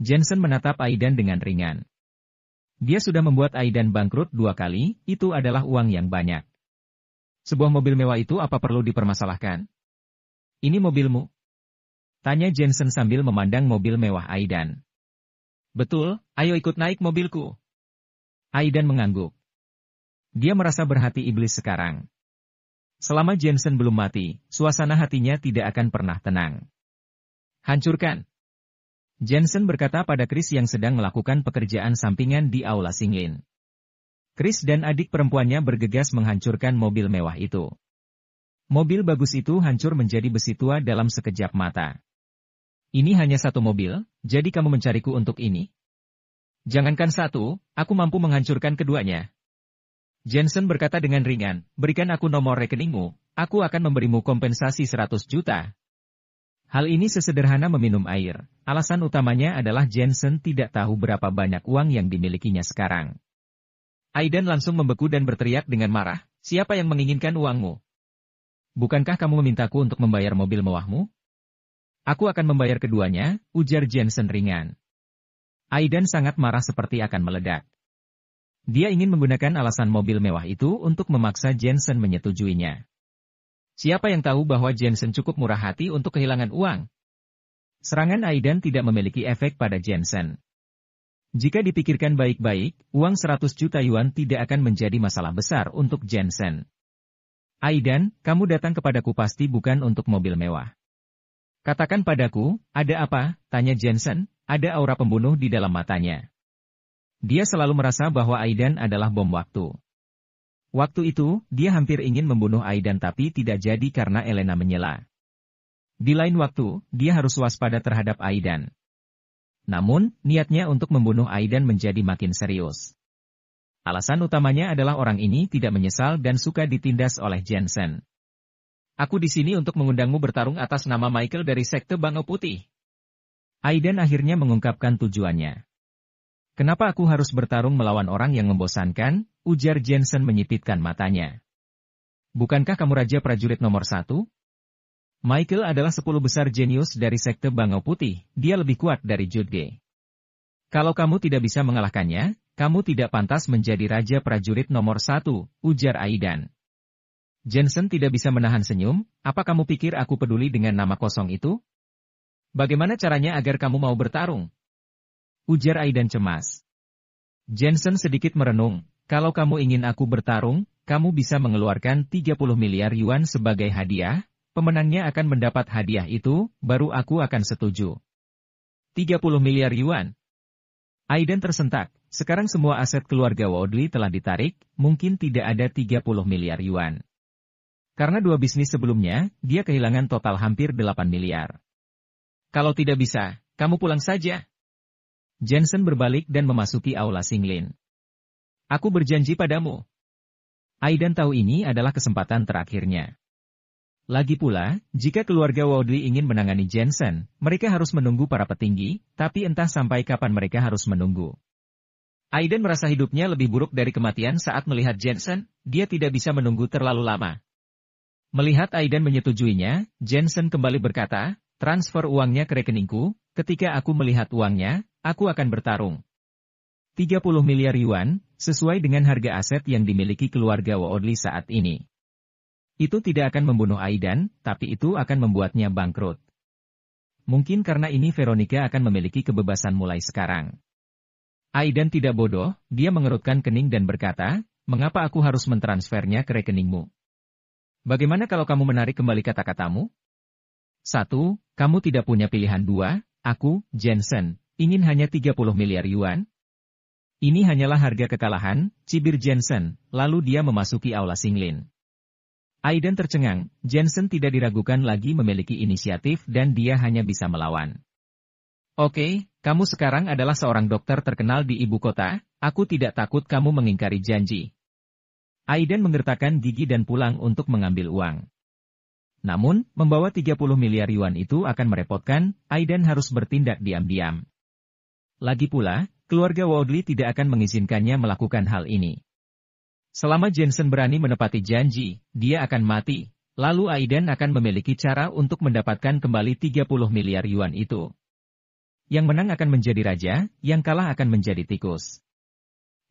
Jensen menatap Aidan dengan ringan. Dia sudah membuat Aidan bangkrut 2 kali, itu adalah uang yang banyak. Sebuah mobil mewah itu apa perlu dipermasalahkan? Ini mobilmu? Tanya Jensen sambil memandang mobil mewah Aidan. Betul, ayo ikut naik mobilku. Aidan mengangguk. Dia merasa berhati iblis sekarang. Selama Jensen belum mati, suasana hatinya tidak akan pernah tenang. Hancurkan. Jensen berkata pada Chris yang sedang melakukan pekerjaan sampingan di aula Singlin. Chris dan adik perempuannya bergegas menghancurkan mobil mewah itu. Mobil bagus itu hancur menjadi besi tua dalam sekejap mata. Ini hanya satu mobil, jadi kamu mencariku untuk ini? Jangankan satu, aku mampu menghancurkan keduanya. Jensen berkata dengan ringan, berikan aku nomor rekeningmu, aku akan memberimu kompensasi 100 juta. Hal ini sesederhana meminum air. Alasan utamanya adalah Jensen tidak tahu berapa banyak uang yang dimilikinya sekarang. Aidan langsung membeku dan berteriak dengan marah, siapa yang menginginkan uangmu? Bukankah kamu memintaku untuk membayar mobil mewahmu? Aku akan membayar keduanya, ujar Jensen ringan. Aidan sangat marah seperti akan meledak. Dia ingin menggunakan alasan mobil mewah itu untuk memaksa Jensen menyetujuinya. Siapa yang tahu bahwa Jensen cukup murah hati untuk kehilangan uang? Serangan Aidan tidak memiliki efek pada Jensen. Jika dipikirkan baik-baik, uang 100 juta yuan tidak akan menjadi masalah besar untuk Jensen. Aidan, kamu datang kepadaku pasti bukan untuk mobil mewah. Katakan padaku, ada apa? Tanya Jensen, ada aura pembunuh di dalam matanya. Dia selalu merasa bahwa Aidan adalah bom waktu. Waktu itu, dia hampir ingin membunuh Aidan tapi tidak jadi karena Elena menyela. Di lain waktu, dia harus waspada terhadap Aidan. Namun, niatnya untuk membunuh Aidan menjadi makin serius. Alasan utamanya adalah orang ini tidak menyesal dan suka ditindas oleh Jensen. Aku di sini untuk mengundangmu bertarung atas nama Michael dari Sekte Bangau Putih. Aidan akhirnya mengungkapkan tujuannya. Kenapa aku harus bertarung melawan orang yang membosankan? Ujar Jensen menyipitkan matanya. Bukankah kamu raja prajurit nomor 1? Michael adalah 10 besar jenius dari Sekte Bangau Putih, dia lebih kuat dari Judge. Kalau kamu tidak bisa mengalahkannya, kamu tidak pantas menjadi raja prajurit nomor 1, ujar Aidan. Jensen tidak bisa menahan senyum, apa kamu pikir aku peduli dengan nama kosong itu? Bagaimana caranya agar kamu mau bertarung? Ujar Aidan cemas. Jensen sedikit merenung, kalau kamu ingin aku bertarung, kamu bisa mengeluarkan 30 miliar yuan sebagai hadiah, pemenangnya akan mendapat hadiah itu, baru aku akan setuju. 30 miliar yuan. Aidan tersentak, sekarang semua aset keluarga Wadley telah ditarik, mungkin tidak ada 30 miliar yuan. Karena 2 bisnis sebelumnya, dia kehilangan total hampir 8 miliar. Kalau tidak bisa, kamu pulang saja. Jensen berbalik dan memasuki aula Singlin. Aku berjanji padamu. Aidan tahu ini adalah kesempatan terakhirnya. Lagi pula, jika keluarga Wadley ingin menangani Jensen, mereka harus menunggu para petinggi, tapi entah sampai kapan mereka harus menunggu. Aidan merasa hidupnya lebih buruk dari kematian saat melihat Jensen, dia tidak bisa menunggu terlalu lama. Melihat Aidan menyetujuinya, Jensen kembali berkata, transfer uangnya ke rekeningku, ketika aku melihat uangnya, aku akan bertarung. 30 miliar yuan, sesuai dengan harga aset yang dimiliki keluarga Wadley saat ini. Itu tidak akan membunuh Aidan, tapi itu akan membuatnya bangkrut. Mungkin karena ini Veronica akan memiliki kebebasan mulai sekarang. Aidan tidak bodoh, dia mengerutkan kening dan berkata, mengapa aku harus mentransfernya ke rekeningmu? Bagaimana kalau kamu menarik kembali kata-katamu? 1. Kamu tidak punya pilihan. 2. Aku, Jensen, ingin hanya 30 miliar yuan. Ini hanyalah harga kekalahan, cibir Jensen, lalu dia memasuki aula Singlin. Aidan tercengang, Jensen tidak diragukan lagi memiliki inisiatif dan dia hanya bisa melawan. Oke, kamu sekarang adalah seorang dokter terkenal di ibu kota, aku tidak takut kamu mengingkari janji. Aidan menggertakkan gigi dan pulang untuk mengambil uang. Namun, membawa 30 miliar yuan itu akan merepotkan, Aidan harus bertindak diam-diam. Lagi pula, keluarga Wadley tidak akan mengizinkannya melakukan hal ini. Selama Jensen berani menepati janji, dia akan mati, lalu Aidan akan memiliki cara untuk mendapatkan kembali 30 miliar yuan itu. Yang menang akan menjadi raja, yang kalah akan menjadi tikus.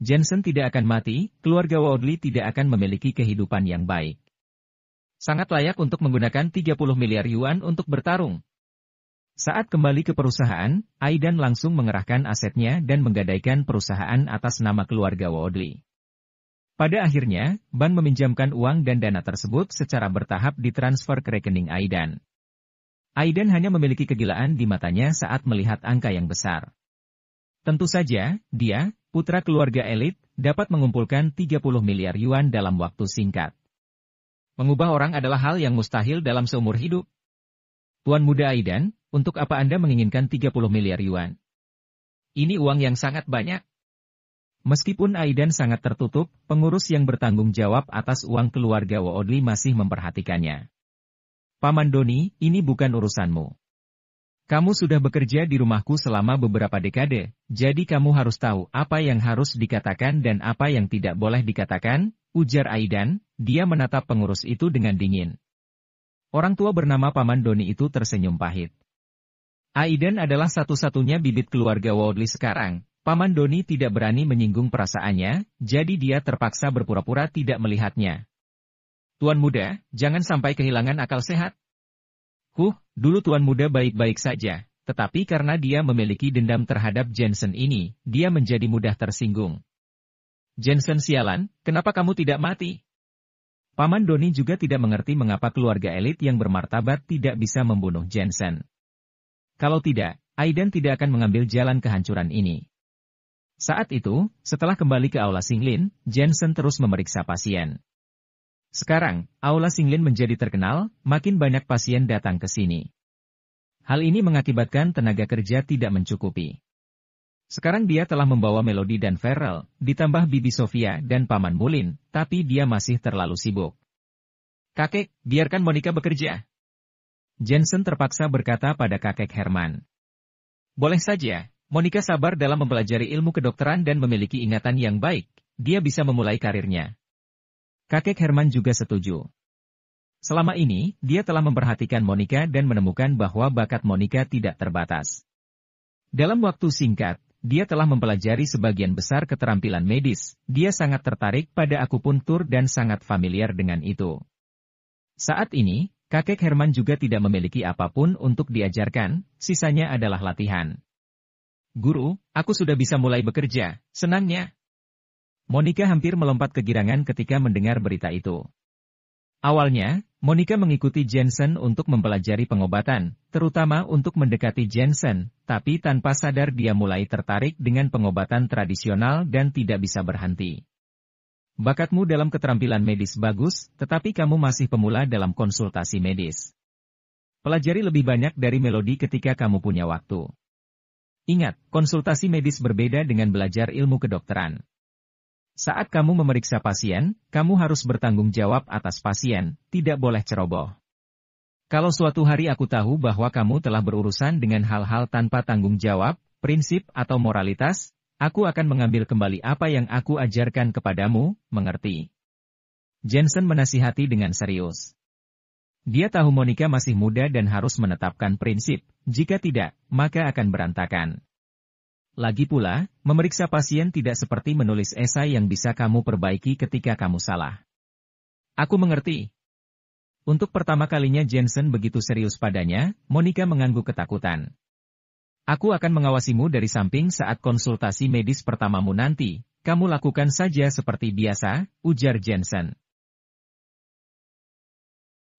Jensen tidak akan mati, keluarga Woodley tidak akan memiliki kehidupan yang baik. Sangat layak untuk menggunakan 30 miliar yuan untuk bertarung. Saat kembali ke perusahaan, Aidan langsung mengerahkan asetnya dan menggadaikan perusahaan atas nama keluarga Woodley. Pada akhirnya, bank meminjamkan uang dan dana tersebut secara bertahap ditransfer ke rekening Aidan. Aidan hanya memiliki kegilaan di matanya saat melihat angka yang besar. Tentu saja, dia, putra keluarga elit, dapat mengumpulkan 30 miliar yuan dalam waktu singkat. Mengubah orang adalah hal yang mustahil dalam seumur hidup. Tuan muda Aidan, untuk apa Anda menginginkan 30 miliar yuan? Ini uang yang sangat banyak. Meskipun Aidan sangat tertutup, pengurus yang bertanggung jawab atas uang keluarga Woodley masih memperhatikannya. Paman Doni, ini bukan urusanmu. Kamu sudah bekerja di rumahku selama beberapa dekade, jadi kamu harus tahu apa yang harus dikatakan dan apa yang tidak boleh dikatakan, ujar Aidan. Dia menatap pengurus itu dengan dingin. Orang tua bernama Paman Doni itu tersenyum pahit. Aidan adalah satu-satunya bibit keluarga Woodley sekarang. Paman Doni tidak berani menyinggung perasaannya, jadi dia terpaksa berpura-pura tidak melihatnya. Tuan muda, jangan sampai kehilangan akal sehat. Dulu tuan muda baik-baik saja, tetapi karena dia memiliki dendam terhadap Jensen ini, dia menjadi mudah tersinggung. Jensen sialan, kenapa kamu tidak mati? Paman Doni juga tidak mengerti mengapa keluarga elit yang bermartabat tidak bisa membunuh Jensen. Kalau tidak, Aidan tidak akan mengambil jalan kehancuran ini. Saat itu, setelah kembali ke Aula Singlin, Jensen terus memeriksa pasien. Sekarang, Aula Singlin menjadi terkenal, makin banyak pasien datang ke sini. Hal ini mengakibatkan tenaga kerja tidak mencukupi. Sekarang dia telah membawa Melody dan Farrell, ditambah Bibi Sofia dan Paman Mulin, tapi dia masih terlalu sibuk. Kakek, biarkan Monica bekerja. Jensen terpaksa berkata pada kakek Herman. Boleh saja, Monica sabar dalam mempelajari ilmu kedokteran dan memiliki ingatan yang baik, dia bisa memulai karirnya. Kakek Herman juga setuju. Selama ini, dia telah memperhatikan Monica dan menemukan bahwa bakat Monica tidak terbatas. Dalam waktu singkat, dia telah mempelajari sebagian besar keterampilan medis, dia sangat tertarik pada akupuntur dan sangat familiar dengan itu. Saat ini, kakek Herman juga tidak memiliki apapun untuk diajarkan, sisanya adalah latihan. Guru, aku sudah bisa mulai bekerja, senangnya. Monica hampir melompat kegirangan ketika mendengar berita itu. Awalnya, Monica mengikuti Jensen untuk mempelajari pengobatan, terutama untuk mendekati Jensen, tapi tanpa sadar dia mulai tertarik dengan pengobatan tradisional dan tidak bisa berhenti. Bakatmu dalam keterampilan medis bagus, tetapi kamu masih pemula dalam konsultasi medis. Pelajari lebih banyak dari Melody ketika kamu punya waktu. Ingat, konsultasi medis berbeda dengan belajar ilmu kedokteran. Saat kamu memeriksa pasien, kamu harus bertanggung jawab atas pasien, tidak boleh ceroboh. Kalau suatu hari aku tahu bahwa kamu telah berurusan dengan hal-hal tanpa tanggung jawab, prinsip atau moralitas, aku akan mengambil kembali apa yang aku ajarkan kepadamu, mengerti? Jensen menasihati dengan serius. Dia tahu Monica masih muda dan harus menetapkan prinsip, jika tidak, maka akan berantakan. Lagi pula, memeriksa pasien tidak seperti menulis esai yang bisa kamu perbaiki ketika kamu salah. Aku mengerti. Untuk pertama kalinya Jensen begitu serius padanya, Monica mengangguk ketakutan. Aku akan mengawasimu dari samping saat konsultasi medis pertamamu nanti, kamu lakukan saja seperti biasa, ujar Jensen.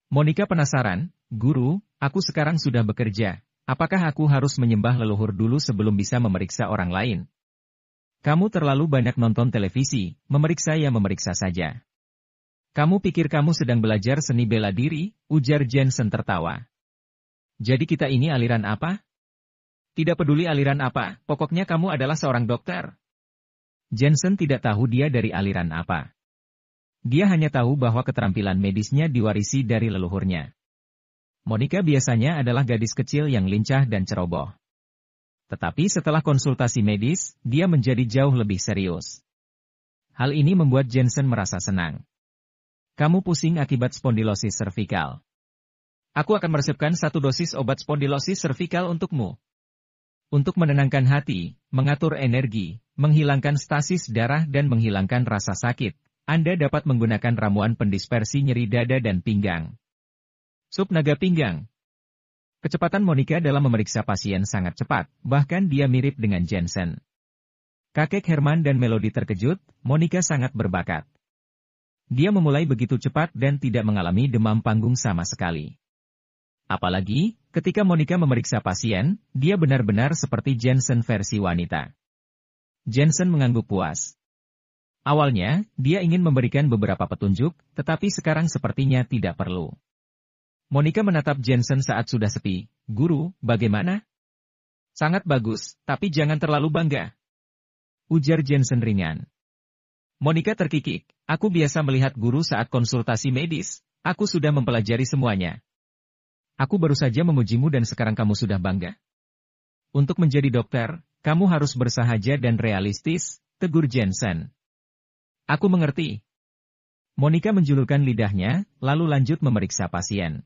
Monica penasaran, Guru, aku sekarang sudah bekerja. Apakah aku harus menyembah leluhur dulu sebelum bisa memeriksa orang lain? Kamu terlalu banyak nonton televisi, memeriksa ya memeriksa saja. Kamu pikir kamu sedang belajar seni bela diri, ujar Jensen tertawa. Jadi kita ini aliran apa? Tidak peduli aliran apa, pokoknya kamu adalah seorang dokter. Jensen tidak tahu dia dari aliran apa. Dia hanya tahu bahwa keterampilan medisnya diwarisi dari leluhurnya. Monica biasanya adalah gadis kecil yang lincah dan ceroboh. Tetapi setelah konsultasi medis, dia menjadi jauh lebih serius. Hal ini membuat Jensen merasa senang. Kamu pusing akibat spondilosis servikal. Aku akan meresepkan 1 dosis obat spondilosis servikal untukmu. Untuk menenangkan hati, mengatur energi, menghilangkan stasis darah dan menghilangkan rasa sakit, Anda dapat menggunakan ramuan pendispersi nyeri dada dan pinggang. Sup naga pinggang. Kecepatan Monica dalam memeriksa pasien sangat cepat, bahkan dia mirip dengan Jensen. Kakek Herman dan Melody terkejut, Monica sangat berbakat. Dia memulai begitu cepat dan tidak mengalami demam panggung sama sekali. Apalagi, ketika Monica memeriksa pasien, dia benar-benar seperti Jensen versi wanita. Jensen mengangguk puas. Awalnya, dia ingin memberikan beberapa petunjuk, tetapi sekarang sepertinya tidak perlu. Monica menatap Jensen saat sudah sepi. Guru, bagaimana? Sangat bagus, tapi jangan terlalu bangga. Ujar Jensen ringan. Monica terkikik. Aku biasa melihat guru saat konsultasi medis. Aku sudah mempelajari semuanya. Aku baru saja memujimu dan sekarang kamu sudah bangga. Untuk menjadi dokter, kamu harus bersahaja dan realistis, tegur Jensen. Aku mengerti. Monica menjulurkan lidahnya, lalu lanjut memeriksa pasien.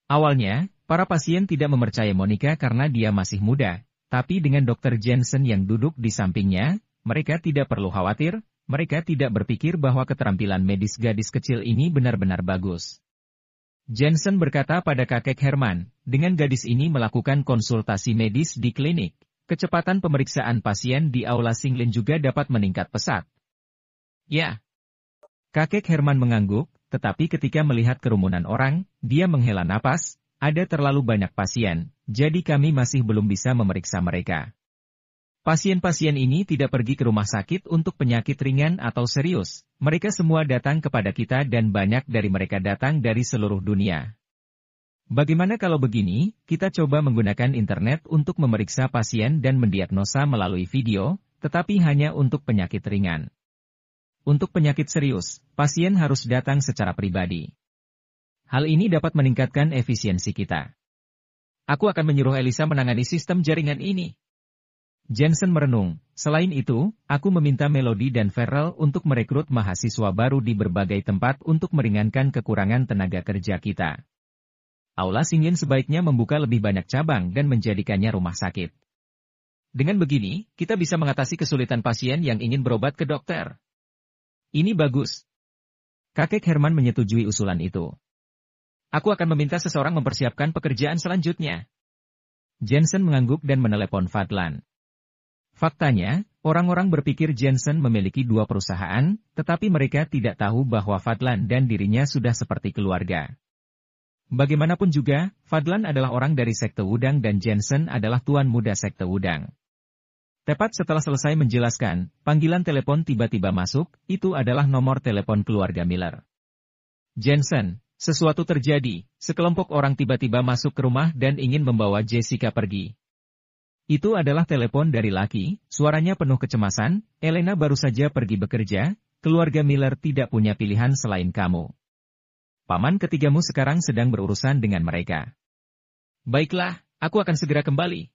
Awalnya, para pasien tidak mempercayai Monica karena dia masih muda, tapi dengan Dr. Jensen yang duduk di sampingnya, mereka tidak perlu khawatir, mereka tidak berpikir bahwa keterampilan medis gadis kecil ini benar-benar bagus. Jensen berkata pada kakek Herman, dengan gadis ini melakukan konsultasi medis di klinik, kecepatan pemeriksaan pasien di aula Singlin juga dapat meningkat pesat. Ya. Kakek Herman mengangguk, tetapi ketika melihat kerumunan orang, dia menghela napas, ada terlalu banyak pasien, jadi kami masih belum bisa memeriksa mereka. Pasien-pasien ini tidak pergi ke rumah sakit untuk penyakit ringan atau serius, mereka semua datang kepada kita dan banyak dari mereka datang dari seluruh dunia. Bagaimana kalau begini, kita coba menggunakan internet untuk memeriksa pasien dan mendiagnosa melalui video, tetapi hanya untuk penyakit ringan. Untuk penyakit serius, pasien harus datang secara pribadi. Hal ini dapat meningkatkan efisiensi kita. Aku akan menyuruh Elisa menangani sistem jaringan ini. Jensen merenung. Selain itu, aku meminta Melody dan Farrell untuk merekrut mahasiswa baru di berbagai tempat untuk meringankan kekurangan tenaga kerja kita. Aula Singlin sebaiknya membuka lebih banyak cabang dan menjadikannya rumah sakit. Dengan begini, kita bisa mengatasi kesulitan pasien yang ingin berobat ke dokter. Ini bagus. Kakek Herman menyetujui usulan itu. Aku akan meminta seseorang mempersiapkan pekerjaan selanjutnya. Jensen mengangguk dan menelepon Fadlan. Faktanya, orang-orang berpikir Jensen memiliki 2 perusahaan, tetapi mereka tidak tahu bahwa Fadlan dan dirinya sudah seperti keluarga. Bagaimanapun juga, Fadlan adalah orang dari sekte Wudang dan Jensen adalah tuan muda sekte Wudang. Tepat setelah selesai menjelaskan, panggilan telepon tiba-tiba masuk, itu adalah nomor telepon keluarga Miller. Jensen, sesuatu terjadi, sekelompok orang tiba-tiba masuk ke rumah dan ingin membawa Jessica pergi. Itu adalah telepon dari laki, suaranya penuh kecemasan, Elena baru saja pergi bekerja, keluarga Miller tidak punya pilihan selain kamu. Paman ketigamu sekarang sedang berurusan dengan mereka. Baiklah, aku akan segera kembali.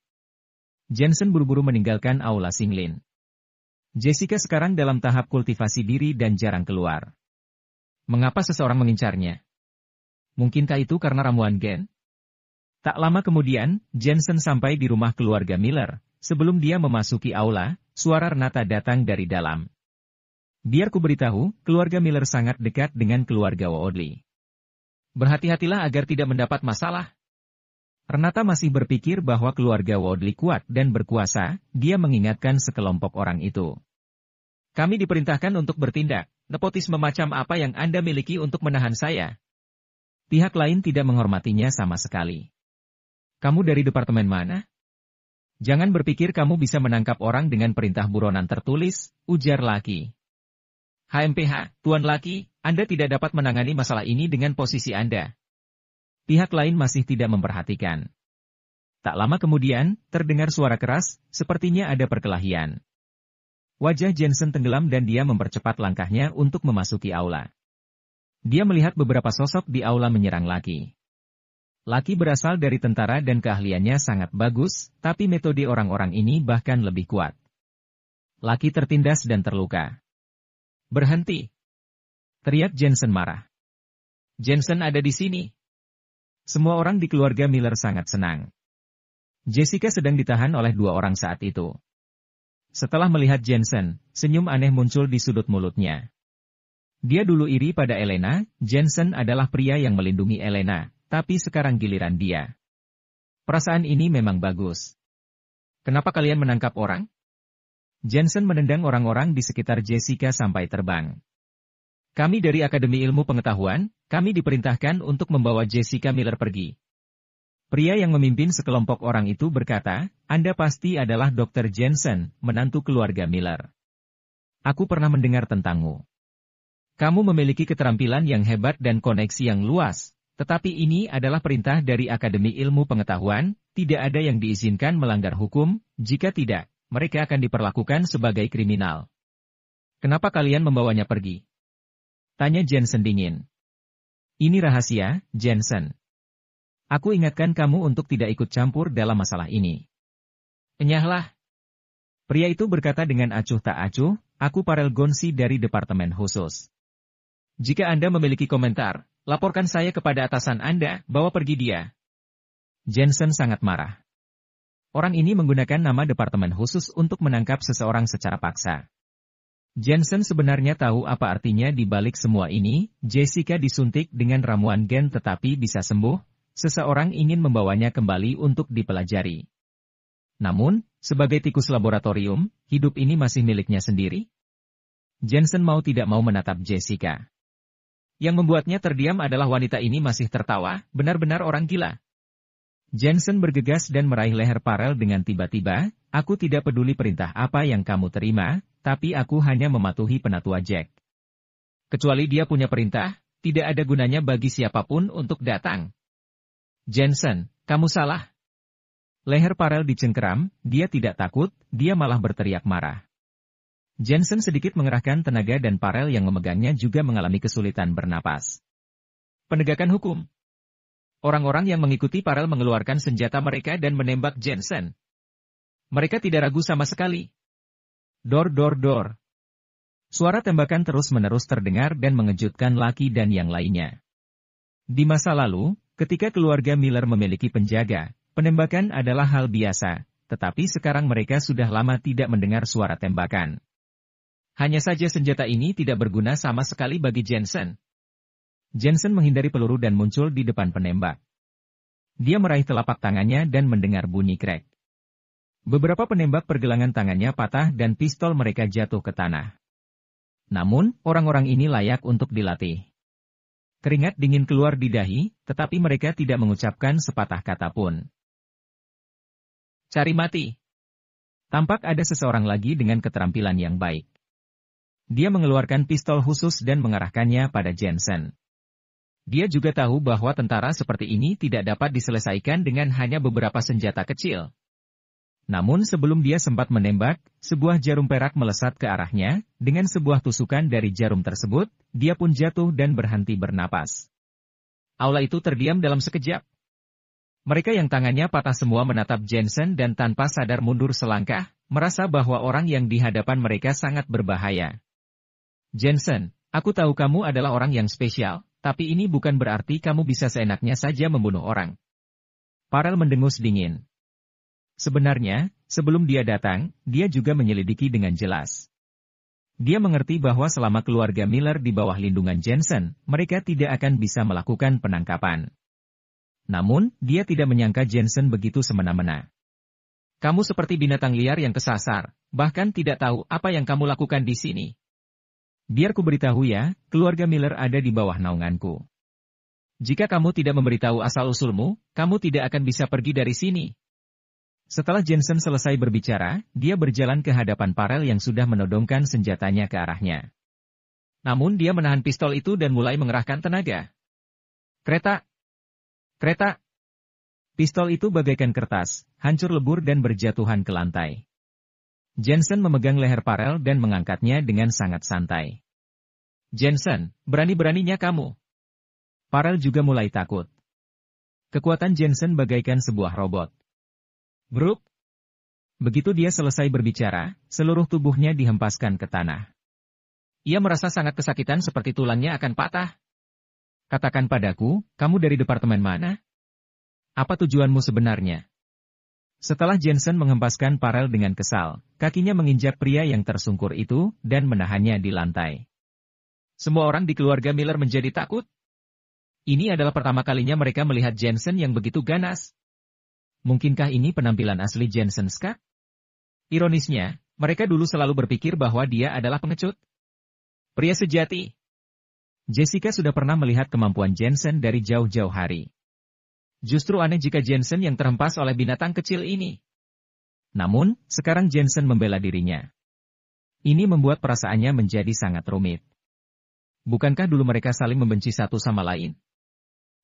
Jensen buru-buru meninggalkan aula Singlin. Jessica sekarang dalam tahap kultivasi diri dan jarang keluar. Mengapa seseorang mengincarnya? Mungkinkah itu karena ramuan gen? Tak lama kemudian, Jensen sampai di rumah keluarga Miller. Sebelum dia memasuki aula, suara Renata datang dari dalam. Biar ku beritahu, keluarga Miller sangat dekat dengan keluarga Woodley. Berhati-hatilah agar tidak mendapat masalah. Renata masih berpikir bahwa keluarga Woodley kuat dan berkuasa, dia mengingatkan sekelompok orang itu. Kami diperintahkan untuk bertindak, nepotisme macam apa yang Anda miliki untuk menahan saya? Pihak lain tidak menghormatinya sama sekali. Kamu dari departemen mana? Jangan berpikir kamu bisa menangkap orang dengan perintah buronan tertulis, ujar laki. HMPH, Tuan Laki, Anda tidak dapat menangani masalah ini dengan posisi Anda. Pihak lain masih tidak memperhatikan. Tak lama kemudian, terdengar suara keras, sepertinya ada perkelahian. Wajah Jensen tenggelam dan dia mempercepat langkahnya untuk memasuki aula. Dia melihat beberapa sosok di aula menyerang Laki. Laki berasal dari tentara dan keahliannya sangat bagus, tapi metode orang-orang ini bahkan lebih kuat. Laki tertindas dan terluka. Berhenti! Teriak Jensen marah. Jensen ada di sini. Semua orang di keluarga Miller sangat senang. Jessica sedang ditahan oleh dua orang saat itu. Setelah melihat Jensen, senyum aneh muncul di sudut mulutnya. Dia dulu iri pada Elena, Jensen adalah pria yang melindungi Elena, tapi sekarang giliran dia. Perasaan ini memang bagus. Kenapa kalian menangkap orang? Jensen menendang orang-orang di sekitar Jessica sampai terbang. Kami dari Akademi Ilmu Pengetahuan, kami diperintahkan untuk membawa Jessica Miller pergi. Pria yang memimpin sekelompok orang itu berkata, Anda pasti adalah Dr. Jensen, menantu keluarga Miller. Aku pernah mendengar tentangmu. Kamu memiliki keterampilan yang hebat dan koneksi yang luas, tetapi ini adalah perintah dari Akademi Ilmu Pengetahuan, tidak ada yang diizinkan melanggar hukum, jika tidak, mereka akan diperlakukan sebagai kriminal. Kenapa kalian membawanya pergi? Tanya Jensen dingin. Ini rahasia, Jensen. Aku ingatkan kamu untuk tidak ikut campur dalam masalah ini. Enyahlah. Pria itu berkata dengan acuh tak acuh, aku Parel Gonsi dari Departemen Khusus. Jika Anda memiliki komentar, laporkan saya kepada atasan Anda, bawa pergi dia. Jensen sangat marah. Orang ini menggunakan nama Departemen Khusus untuk menangkap seseorang secara paksa. Jensen sebenarnya tahu apa artinya di balik semua ini, Jessica disuntik dengan ramuan gen tetapi bisa sembuh, seseorang ingin membawanya kembali untuk dipelajari. Namun, sebagai tikus laboratorium, hidup ini masih miliknya sendiri. Jensen mau tidak mau menatap Jessica. Yang membuatnya terdiam adalah wanita ini masih tertawa, benar-benar orang gila. Jensen bergegas dan meraih leher Parel dengan tiba-tiba, aku tidak peduli perintah apa yang kamu terima, tapi aku hanya mematuhi penatua Jack. Kecuali dia punya perintah, tidak ada gunanya bagi siapapun untuk datang. Jensen, kamu salah. Leher Parel dicengkeram, dia tidak takut, dia malah berteriak marah. Jensen sedikit mengerahkan tenaga dan Parel yang memegangnya juga mengalami kesulitan bernapas. Penegakan hukum. Orang-orang yang mengikuti Parel mengeluarkan senjata mereka dan menembak Jensen. Mereka tidak ragu sama sekali. Dor dor dor. Suara tembakan terus-menerus terdengar dan mengejutkan Lucky dan yang lainnya. Di masa lalu, ketika keluarga Miller memiliki penjaga, penembakan adalah hal biasa, tetapi sekarang mereka sudah lama tidak mendengar suara tembakan. Hanya saja senjata ini tidak berguna sama sekali bagi Jensen. Jensen menghindari peluru dan muncul di depan penembak. Dia meraih telapak tangannya dan mendengar bunyi krek. Beberapa penembak pergelangan tangannya patah dan pistol mereka jatuh ke tanah. Namun, orang-orang ini layak untuk dilatih. Keringat dingin keluar di dahi, tetapi mereka tidak mengucapkan sepatah kata pun. Cari mati. Tampak ada seseorang lagi dengan keterampilan yang baik. Dia mengeluarkan pistol khusus dan mengarahkannya pada Jensen. Dia juga tahu bahwa tentara seperti ini tidak dapat diselesaikan dengan hanya beberapa senjata kecil. Namun sebelum dia sempat menembak, sebuah jarum perak melesat ke arahnya, dengan sebuah tusukan dari jarum tersebut, dia pun jatuh dan berhenti bernapas. Aula itu terdiam dalam sekejap. Mereka yang tangannya patah semua menatap Jensen dan tanpa sadar mundur selangkah, merasa bahwa orang yang di hadapan mereka sangat berbahaya. Jensen, aku tahu kamu adalah orang yang spesial, tapi ini bukan berarti kamu bisa seenaknya saja membunuh orang. Parel mendengus dingin. Sebenarnya, sebelum dia datang, dia juga menyelidiki dengan jelas. Dia mengerti bahwa selama keluarga Miller di bawah lindungan Jensen, mereka tidak akan bisa melakukan penangkapan. Namun, dia tidak menyangka Jensen begitu semena-mena. Kamu seperti binatang liar yang kesasar, bahkan tidak tahu apa yang kamu lakukan di sini. Biar ku beritahu ya, keluarga Miller ada di bawah naunganku. Jika kamu tidak memberitahu asal-usulmu, kamu tidak akan bisa pergi dari sini. Setelah Jensen selesai berbicara, dia berjalan ke hadapan Parel yang sudah menodongkan senjatanya ke arahnya. Namun dia menahan pistol itu dan mulai mengerahkan tenaga. Kereta! Kereta! Pistol itu bagaikan kertas, hancur lebur dan berjatuhan ke lantai. Jensen memegang leher Parel dan mengangkatnya dengan sangat santai. Jensen, berani-beraninya kamu. Parel juga mulai takut. Kekuatan Jensen bagaikan sebuah robot. Bruk! Begitu dia selesai berbicara, seluruh tubuhnya dihempaskan ke tanah. Ia merasa sangat kesakitan seperti tulangnya akan patah. Katakan padaku, kamu dari departemen mana? Apa tujuanmu sebenarnya? Setelah Jensen menghempaskan Parel dengan kesal, kakinya menginjak pria yang tersungkur itu dan menahannya di lantai. Semua orang di keluarga Miller menjadi takut. Ini adalah pertama kalinya mereka melihat Jensen yang begitu ganas. Mungkinkah ini penampilan asli Jensen Scott? Ironisnya, mereka dulu selalu berpikir bahwa dia adalah pengecut. Pria sejati. Jessica sudah pernah melihat kemampuan Jensen dari jauh-jauh hari. Justru aneh jika Jensen yang terhempas oleh binatang kecil ini. Namun, sekarang Jensen membela dirinya. Ini membuat perasaannya menjadi sangat rumit. Bukankah dulu mereka saling membenci satu sama lain?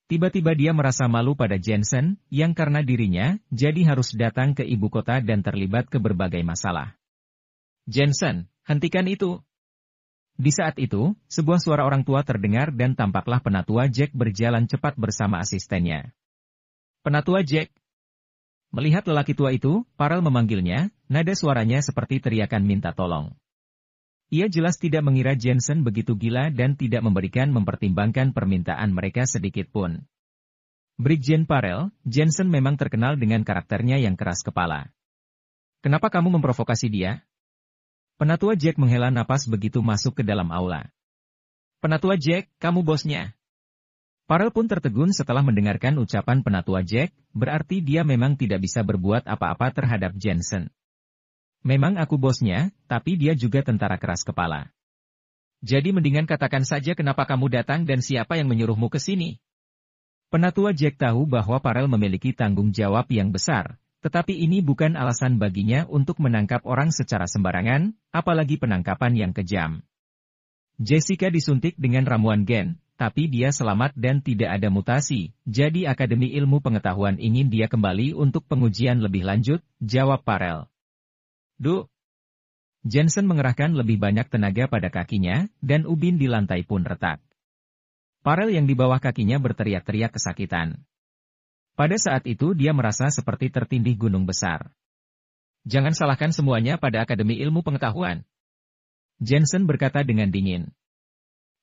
Tiba-tiba dia merasa malu pada Jensen, yang karena dirinya, jadi harus datang ke ibu kota dan terlibat ke berbagai masalah. Jensen, hentikan itu. Di saat itu, sebuah suara orang tua terdengar dan tampaklah penatua Jack berjalan cepat bersama asistennya. Penatua Jack. Melihat lelaki tua itu, Parel memanggilnya, nada suaranya seperti teriakan minta tolong. Ia jelas tidak mengira Jensen begitu gila dan tidak mempertimbangkan permintaan mereka sedikit pun. Brigjen Parel, Jensen memang terkenal dengan karakternya yang keras kepala. Kenapa kamu memprovokasi dia? Penatua Jack menghela napas begitu masuk ke dalam aula. Penatua Jack, kamu bosnya. Parel pun tertegun setelah mendengarkan ucapan Penatua Jack, berarti dia memang tidak bisa berbuat apa-apa terhadap Jensen. Memang aku bosnya, tapi dia juga tentara keras kepala. Jadi mendingan katakan saja kenapa kamu datang dan siapa yang menyuruhmu ke sini. Penatua Jack tahu bahwa Parel memiliki tanggung jawab yang besar, tetapi ini bukan alasan baginya untuk menangkap orang secara sembarangan, apalagi penangkapan yang kejam. Jessica disuntik dengan ramuan gen, tapi dia selamat dan tidak ada mutasi, jadi Akademi Ilmu Pengetahuan ingin dia kembali untuk pengujian lebih lanjut, jawab Parel. Jensen mengerahkan lebih banyak tenaga pada kakinya, dan ubin di lantai pun retak. Parel yang di bawah kakinya berteriak-teriak kesakitan. Pada saat itu dia merasa seperti tertindih gunung besar. Jangan salahkan semuanya pada Akademi Ilmu Pengetahuan. Jensen berkata dengan dingin.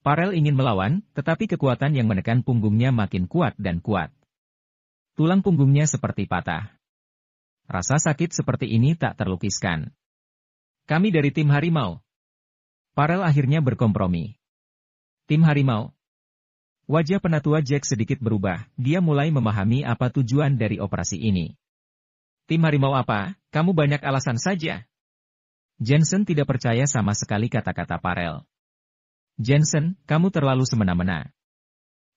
Parel ingin melawan, tetapi kekuatan yang menekan punggungnya makin kuat dan kuat. Tulang punggungnya seperti patah. Rasa sakit seperti ini tak terlukiskan. Kami dari tim Harimau. Parel akhirnya berkompromi. Tim Harimau. Wajah Penatua Jack sedikit berubah, dia mulai memahami apa tujuan dari operasi ini. Tim Harimau apa? Kamu banyak alasan saja. Jensen tidak percaya sama sekali kata-kata Parel. Jensen, kamu terlalu semena-mena.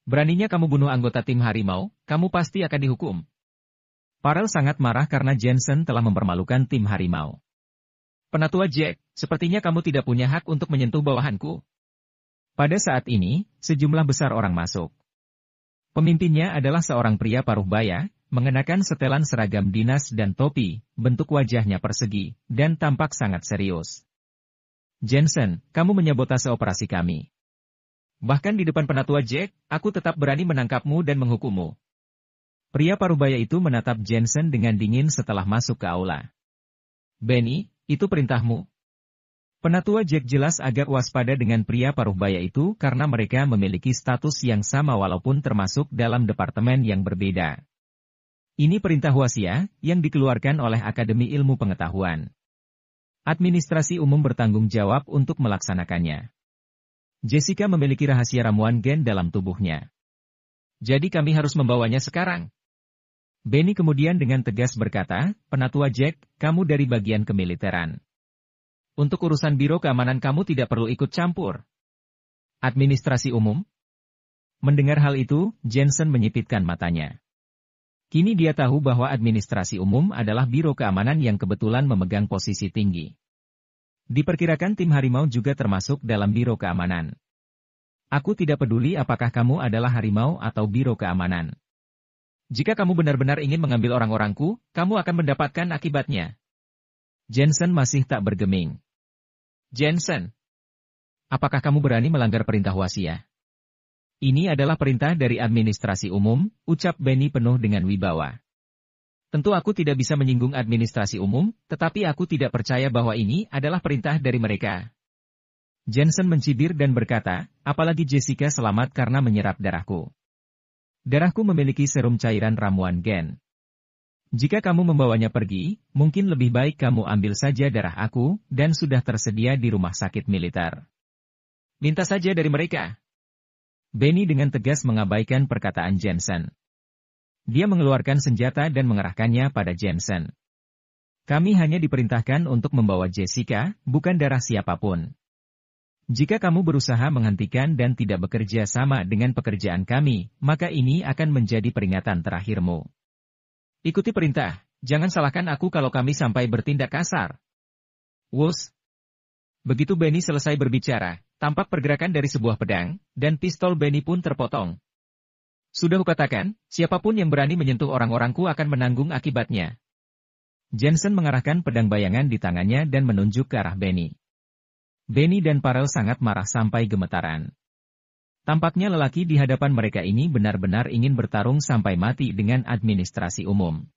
Beraninya kamu bunuh anggota tim Harimau, kamu pasti akan dihukum. Parel sangat marah karena Jensen telah mempermalukan tim Harimau. Penatua Jack, sepertinya kamu tidak punya hak untuk menyentuh bawahanku. Pada saat ini, sejumlah besar orang masuk. Pemimpinnya adalah seorang pria paruh baya, mengenakan setelan seragam dinas dan topi, bentuk wajahnya persegi, dan tampak sangat serius. Jensen, kamu menyabotase operasi kami. Bahkan di depan Penatua Jack, aku tetap berani menangkapmu dan menghukummu. Pria parubaya itu menatap Jensen dengan dingin setelah masuk ke aula. Benny, itu perintahmu. Penatua Jack jelas agak waspada dengan pria parubaya itu karena mereka memiliki status yang sama walaupun termasuk dalam departemen yang berbeda. Ini perintah wasiat yang dikeluarkan oleh Akademi Ilmu Pengetahuan. Administrasi umum bertanggung jawab untuk melaksanakannya. Jessica memiliki rahasia ramuan gen dalam tubuhnya. Jadi kami harus membawanya sekarang. Benny kemudian dengan tegas berkata, Penatua Jack, kamu dari bagian kemiliteran. Untuk urusan biro keamanan kamu tidak perlu ikut campur. Administrasi umum? Mendengar hal itu, Jensen menyipitkan matanya. Kini dia tahu bahwa administrasi umum adalah biro keamanan yang kebetulan memegang posisi tinggi. Diperkirakan tim Harimau juga termasuk dalam biro keamanan. Aku tidak peduli apakah kamu adalah harimau atau biro keamanan. Jika kamu benar-benar ingin mengambil orang-orangku, kamu akan mendapatkan akibatnya. Jensen masih tak bergeming. Jensen, apakah kamu berani melanggar perintah wasiat? Ini adalah perintah dari administrasi umum, ucap Benny penuh dengan wibawa. Tentu aku tidak bisa menyinggung administrasi umum, tetapi aku tidak percaya bahwa ini adalah perintah dari mereka. Jensen mencibir dan berkata, apalagi Jessica selamat karena menyerap darahku. Darahku memiliki serum cairan ramuan gen. Jika kamu membawanya pergi, mungkin lebih baik kamu ambil saja darah aku, dan sudah tersedia di rumah sakit militer. Minta saja dari mereka. Benny dengan tegas mengabaikan perkataan Jensen. Dia mengeluarkan senjata dan mengerahkannya pada Jensen. Kami hanya diperintahkan untuk membawa Jessica, bukan darah siapapun. Jika kamu berusaha menghentikan dan tidak bekerja sama dengan pekerjaan kami, maka ini akan menjadi peringatan terakhirmu. Ikuti perintah, jangan salahkan aku kalau kami sampai bertindak kasar. Wus. Begitu Benny selesai berbicara, tampak pergerakan dari sebuah pedang, dan pistol Benny pun terpotong. Sudah kukatakan, siapapun yang berani menyentuh orang-orangku akan menanggung akibatnya. Jensen mengarahkan pedang bayangan di tangannya dan menunjuk ke arah Benny. Benny dan Parel sangat marah sampai gemetaran. Tampaknya lelaki di hadapan mereka ini benar-benar ingin bertarung sampai mati dengan administrasi umum.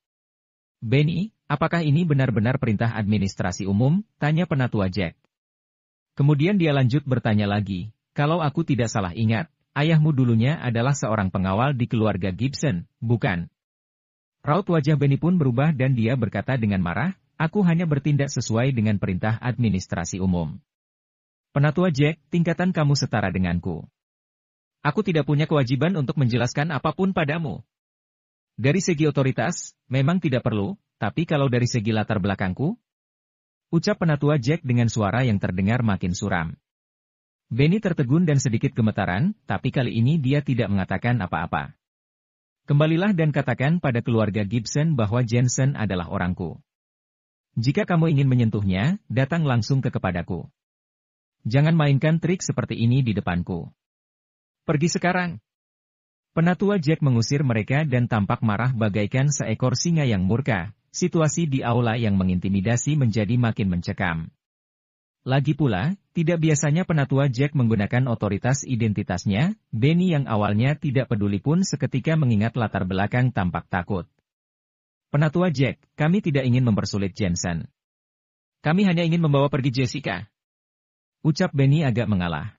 Benny, apakah ini benar-benar perintah administrasi umum? Tanya penatua Jack. Kemudian dia lanjut bertanya lagi, kalau aku tidak salah ingat, ayahmu dulunya adalah seorang pengawal di keluarga Gibson, bukan? Raut wajah Benny pun berubah dan dia berkata dengan marah, aku hanya bertindak sesuai dengan perintah administrasi umum. Penatua Jack, tingkatan kamu setara denganku. Aku tidak punya kewajiban untuk menjelaskan apapun padamu. Dari segi otoritas, memang tidak perlu, tapi kalau dari segi latar belakangku, ucap penatua Jack dengan suara yang terdengar makin suram. Benny tertegun dan sedikit gemetaran, tapi kali ini dia tidak mengatakan apa-apa. Kembalilah dan katakan pada keluarga Gibson bahwa Jensen adalah orangku. Jika kamu ingin menyentuhnya, datang langsung kepadaku. Jangan mainkan trik seperti ini di depanku. Pergi sekarang. Penatua Jack mengusir mereka dan tampak marah bagaikan seekor singa yang murka. Situasi di aula yang mengintimidasi menjadi makin mencekam. Lagi pula, tidak biasanya penatua Jack menggunakan otoritas identitasnya, Benny yang awalnya tidak peduli pun seketika mengingat latar belakang tampak takut. Penatua Jack, kami tidak ingin mempersulit Jensen. Kami hanya ingin membawa pergi Jessica. Ucap Benny agak mengalah.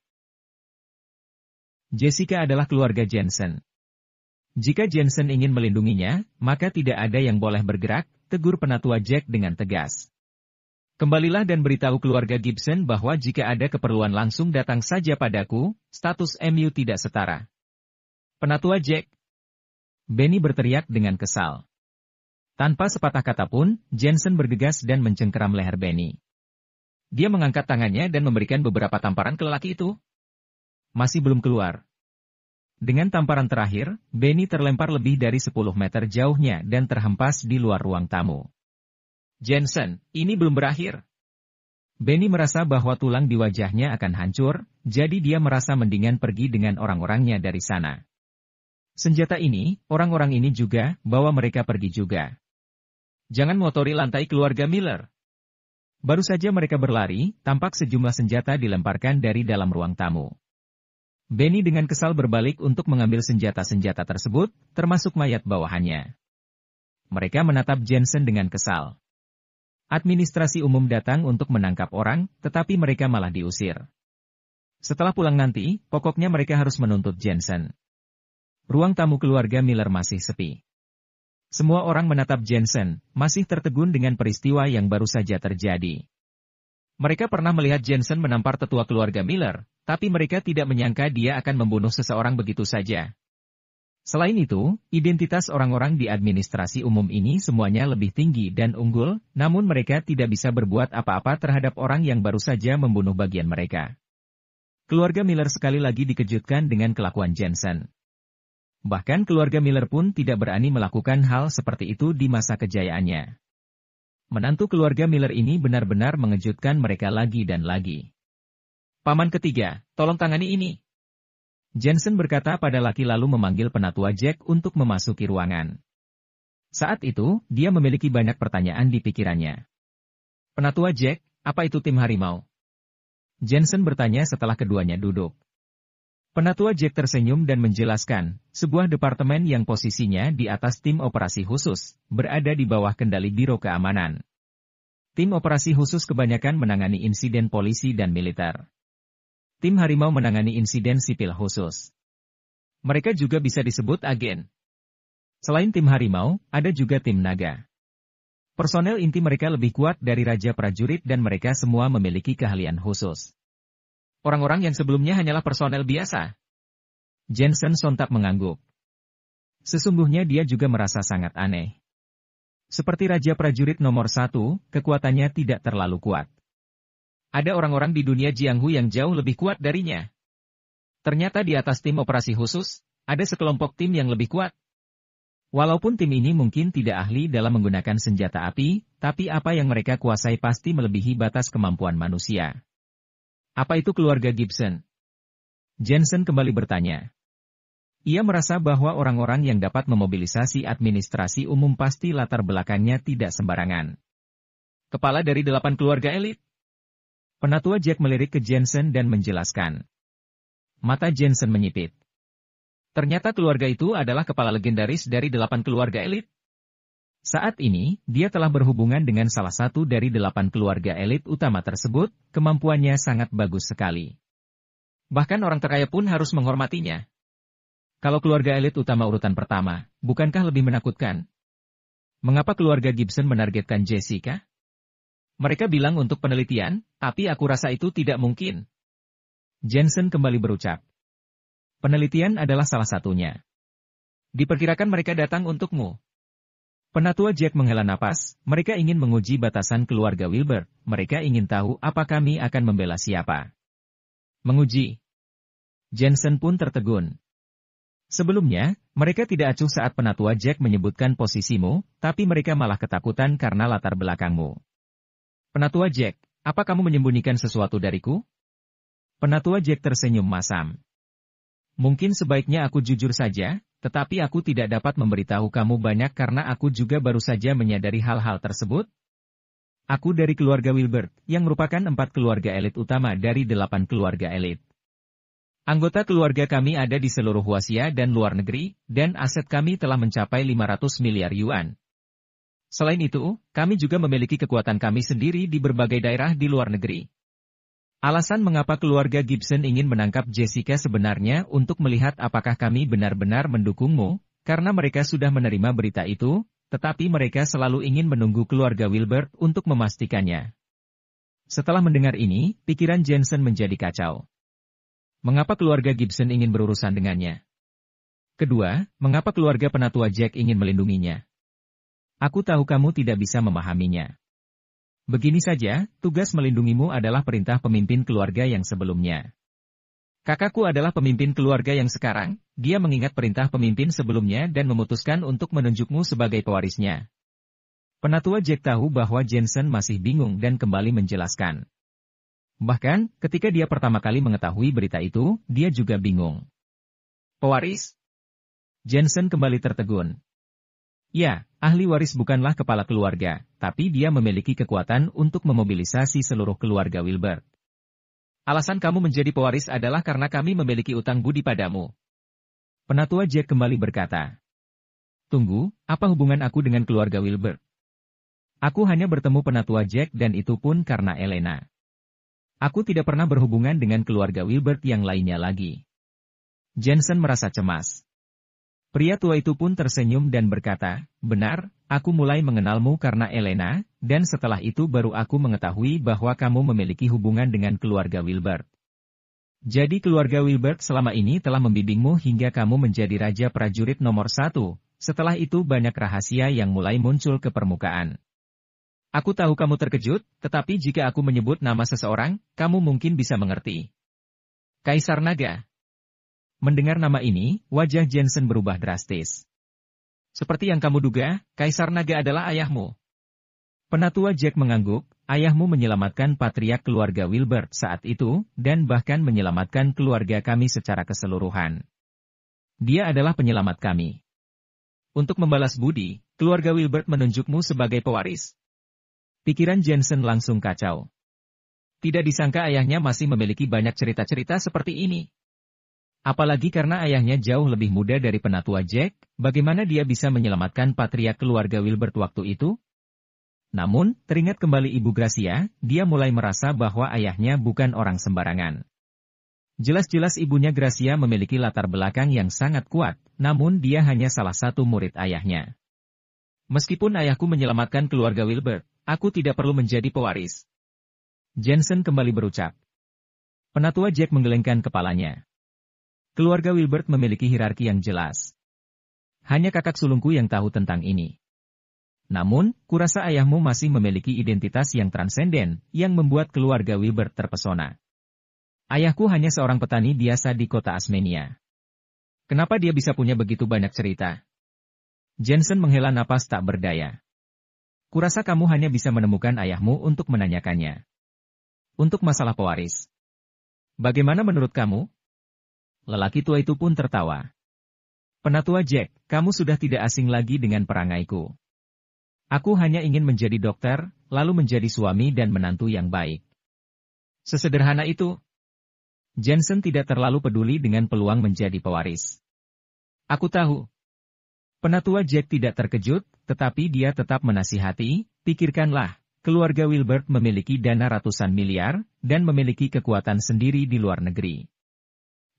Jessica adalah keluarga Jensen. Jika Jensen ingin melindunginya, maka tidak ada yang boleh bergerak, tegur penatua Jack dengan tegas. Kembalilah dan beritahu keluarga Gibson bahwa jika ada keperluan langsung datang saja padaku, status MU tidak setara. Penatua Jack. Benny berteriak dengan kesal. Tanpa sepatah kata pun, Jensen bergegas dan mencengkeram leher Benny. Dia mengangkat tangannya dan memberikan beberapa tamparan ke lelaki itu. Masih belum keluar. Dengan tamparan terakhir, Benny terlempar lebih dari 10 meter jauhnya dan terhempas di luar ruang tamu. Jensen, ini belum berakhir. Benny merasa bahwa tulang di wajahnya akan hancur, jadi dia merasa mendingan pergi dengan orang-orangnya dari sana. Senjata ini, orang-orang ini juga, bawa mereka pergi juga. Jangan motori lantai keluarga Miller. Baru saja mereka berlari, tampak sejumlah senjata dilemparkan dari dalam ruang tamu. Benny dengan kesal berbalik untuk mengambil senjata-senjata tersebut, termasuk mayat bawahannya. Mereka menatap Jensen dengan kesal. Administrasi umum datang untuk menangkap orang, tetapi mereka malah diusir. Setelah pulang nanti, pokoknya mereka harus menuntut Jensen. Ruang tamu keluarga Miller masih sepi. Semua orang menatap Jensen, masih tertegun dengan peristiwa yang baru saja terjadi. Mereka pernah melihat Jensen menampar tetua keluarga Miller, tapi mereka tidak menyangka dia akan membunuh seseorang begitu saja. Selain itu, identitas orang-orang di administrasi umum ini semuanya lebih tinggi dan unggul, namun mereka tidak bisa berbuat apa-apa terhadap orang yang baru saja membunuh bagian mereka. Keluarga Miller sekali lagi dikejutkan dengan kelakuan Jensen. Bahkan keluarga Miller pun tidak berani melakukan hal seperti itu di masa kejayaannya. Menantu keluarga Miller ini benar-benar mengejutkan mereka lagi dan lagi. Paman ketiga, tolong tangani ini. Jensen berkata pada laki lalu memanggil penatua Jack untuk memasuki ruangan. Saat itu, dia memiliki banyak pertanyaan di pikirannya. Penatua Jack, apa itu tim harimau? Jensen bertanya setelah keduanya duduk. Penatua Jack tersenyum dan menjelaskan, sebuah departemen yang posisinya di atas tim operasi khusus, berada di bawah kendali Biro Keamanan. Tim operasi khusus kebanyakan menangani insiden polisi dan militer. Tim harimau menangani insiden sipil khusus. Mereka juga bisa disebut agen. Selain tim harimau, ada juga tim naga. Personel inti mereka lebih kuat dari Raja Prajurit dan mereka semua memiliki keahlian khusus. Orang-orang yang sebelumnya hanyalah personel biasa. Jensen sontak mengangguk. Sesungguhnya dia juga merasa sangat aneh. Seperti Raja Prajurit nomor 1, kekuatannya tidak terlalu kuat. Ada orang-orang di dunia Jianghu yang jauh lebih kuat darinya. Ternyata di atas tim operasi khusus, ada sekelompok tim yang lebih kuat. Walaupun tim ini mungkin tidak ahli dalam menggunakan senjata api, tapi apa yang mereka kuasai pasti melebihi batas kemampuan manusia. Apa itu keluarga Gibson? Jensen kembali bertanya. Ia merasa bahwa orang-orang yang dapat memobilisasi administrasi umum pasti latar belakangnya tidak sembarangan. Kepala dari 8 keluarga elit. Penatua Jack melirik ke Jensen dan menjelaskan. Mata Jensen menyipit. Ternyata keluarga itu adalah kepala legendaris dari 8 keluarga elit. Saat ini, dia telah berhubungan dengan salah satu dari 8 keluarga elit utama tersebut, kemampuannya sangat bagus sekali. Bahkan orang terkaya pun harus menghormatinya. Kalau keluarga elit utama urutan pertama, bukankah lebih menakutkan? Mengapa keluarga Gibson menargetkan Jessica? Mereka bilang untuk penelitian, tapi aku rasa itu tidak mungkin. Jensen kembali berucap. Penelitian adalah salah satunya. Diperkirakan mereka datang untukmu. Penatua Jack menghela napas, mereka ingin menguji batasan keluarga Wilbur, mereka ingin tahu apa kami akan membela siapa. Menguji. Jensen pun tertegun. Sebelumnya, mereka tidak acuh saat Penatua Jack menyebutkan posisimu, tapi mereka malah ketakutan karena latar belakangmu. Penatua Jack, apa kamu menyembunyikan sesuatu dariku? Penatua Jack tersenyum masam. Mungkin sebaiknya aku jujur saja, tetapi aku tidak dapat memberitahu kamu banyak karena aku juga baru saja menyadari hal-hal tersebut. Aku dari keluarga Wilbur, yang merupakan 4 keluarga elit utama dari 8 keluarga elit. Anggota keluarga kami ada di seluruh Huaxia dan luar negeri, dan aset kami telah mencapai 500 miliar yuan. Selain itu, kami juga memiliki kekuatan kami sendiri di berbagai daerah di luar negeri. Alasan mengapa keluarga Gibson ingin menangkap Jessica sebenarnya untuk melihat apakah kami benar-benar mendukungmu, karena mereka sudah menerima berita itu, tetapi mereka selalu ingin menunggu keluarga Wilbur untuk memastikannya. Setelah mendengar ini, pikiran Jensen menjadi kacau. Mengapa keluarga Gibson ingin berurusan dengannya? Kedua, mengapa keluarga Penatua Jack ingin melindunginya? Aku tahu kamu tidak bisa memahaminya. Begini saja, tugas melindungimu adalah perintah pemimpin keluarga yang sebelumnya. Kakakku adalah pemimpin keluarga yang sekarang, dia mengingat perintah pemimpin sebelumnya dan memutuskan untuk menunjukmu sebagai pewarisnya. Penatua Jack tahu bahwa Jensen masih bingung dan kembali menjelaskan. Bahkan, ketika dia pertama kali mengetahui berita itu, dia juga bingung. Pewaris? Jensen kembali tertegun. Ya, ahli waris bukanlah kepala keluarga, tapi dia memiliki kekuatan untuk memobilisasi seluruh keluarga Wilbur. Alasan kamu menjadi pewaris adalah karena kami memiliki utang budi padamu. Penatua Jack kembali berkata. Tunggu, apa hubungan aku dengan keluarga Wilbur? Aku hanya bertemu Penatua Jack dan itu pun karena Elena. Aku tidak pernah berhubungan dengan keluarga Wilbur yang lainnya lagi. Jensen merasa cemas. Pria tua itu pun tersenyum dan berkata, benar, aku mulai mengenalmu karena Elena, dan setelah itu baru aku mengetahui bahwa kamu memiliki hubungan dengan keluarga Wilbur. Jadi keluarga Wilbur selama ini telah membimbingmu hingga kamu menjadi Raja Prajurit nomor 1, setelah itu banyak rahasia yang mulai muncul ke permukaan. Aku tahu kamu terkejut, tetapi jika aku menyebut nama seseorang, kamu mungkin bisa mengerti. Kaisar Naga. Mendengar nama ini, wajah Jensen berubah drastis. Seperti yang kamu duga, Kaisar Naga adalah ayahmu. Penatua Jack mengangguk, ayahmu menyelamatkan patriark keluarga Wilbur saat itu, dan bahkan menyelamatkan keluarga kami secara keseluruhan. Dia adalah penyelamat kami. Untuk membalas budi, keluarga Wilbur menunjukmu sebagai pewaris. Pikiran Jensen langsung kacau. Tidak disangka ayahnya masih memiliki banyak cerita-cerita seperti ini. Apalagi karena ayahnya jauh lebih muda dari Penatua Jack, bagaimana dia bisa menyelamatkan patriark keluarga Wilbur waktu itu? Namun, teringat kembali Ibu Gracia, dia mulai merasa bahwa ayahnya bukan orang sembarangan. Jelas-jelas ibunya Gracia memiliki latar belakang yang sangat kuat, namun dia hanya salah satu murid ayahnya. Meskipun ayahku menyelamatkan keluarga Wilbert, aku tidak perlu menjadi pewaris. Jensen kembali berucap. Penatua Jack menggelengkan kepalanya. Keluarga Wilbert memiliki hierarki yang jelas. Hanya kakak sulungku yang tahu tentang ini. Namun, kurasa ayahmu masih memiliki identitas yang transenden, yang membuat keluarga Wilbert terpesona. Ayahku hanya seorang petani biasa di kota Asmenia. Kenapa dia bisa punya begitu banyak cerita? Jensen menghela napas tak berdaya. Kurasa kamu hanya bisa menemukan ayahmu untuk menanyakannya. Untuk masalah pewaris. Bagaimana menurut kamu? Lelaki tua itu pun tertawa. Penatua Jack, kamu sudah tidak asing lagi dengan perangaiku. Aku hanya ingin menjadi dokter, lalu menjadi suami dan menantu yang baik. Sesederhana itu. Jensen tidak terlalu peduli dengan peluang menjadi pewaris. Aku tahu. Penatua Jack tidak terkejut, tetapi dia tetap menasihati, pikirkanlah, keluarga Wilbert memiliki dana ratusan miliar, dan memiliki kekuatan sendiri di luar negeri.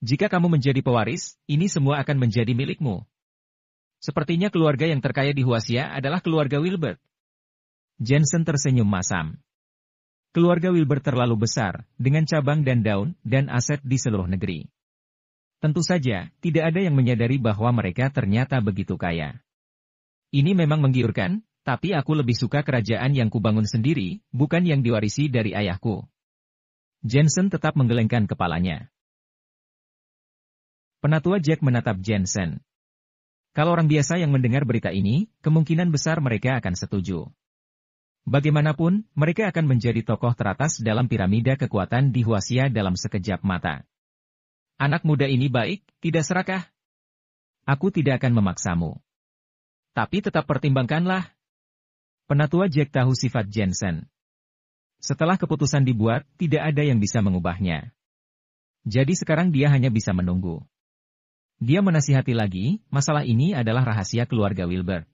Jika kamu menjadi pewaris, ini semua akan menjadi milikmu. Sepertinya keluarga yang terkaya di Huasia adalah keluarga Wilbert. Jensen tersenyum masam. Keluarga Wilbert terlalu besar, dengan cabang dan daun, dan aset di seluruh negeri. Tentu saja, tidak ada yang menyadari bahwa mereka ternyata begitu kaya. Ini memang menggiurkan, tapi aku lebih suka kerajaan yang kubangun sendiri, bukan yang diwarisi dari ayahku. Jensen tetap menggelengkan kepalanya. Penatua Jack menatap Jensen. Kalau orang biasa yang mendengar berita ini, kemungkinan besar mereka akan setuju. Bagaimanapun, mereka akan menjadi tokoh teratas dalam piramida kekuatan di Huasia dalam sekejap mata. Anak muda ini baik, tidak serakah? Aku tidak akan memaksamu. Tapi tetap pertimbangkanlah. Penatua Jack tahu sifat Jensen. Setelah keputusan dibuat, tidak ada yang bisa mengubahnya. Jadi sekarang dia hanya bisa menunggu. Dia menasihati lagi, masalah ini adalah rahasia keluarga Wilbert.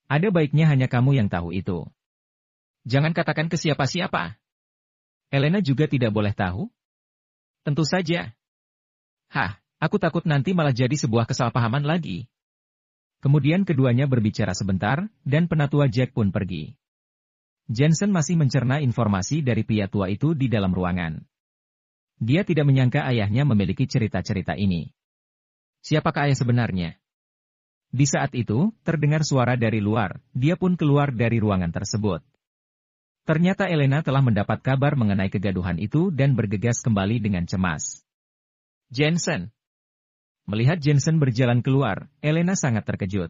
Ada baiknya hanya kamu yang tahu itu. Jangan katakan ke siapa-siapa. Elena juga tidak boleh tahu? Tentu saja. Aku takut nanti malah jadi sebuah kesalahpahaman lagi. Kemudian keduanya berbicara sebentar, dan penatua Jack pun pergi. Jensen masih mencerna informasi dari pria tua itu di dalam ruangan. Dia tidak menyangka ayahnya memiliki cerita-cerita ini. Siapakah ayah sebenarnya? Di saat itu, terdengar suara dari luar, dia pun keluar dari ruangan tersebut. Ternyata Elena telah mendapat kabar mengenai kegaduhan itu dan bergegas kembali dengan cemas. Jensen. Melihat Jensen berjalan keluar, Elena sangat terkejut.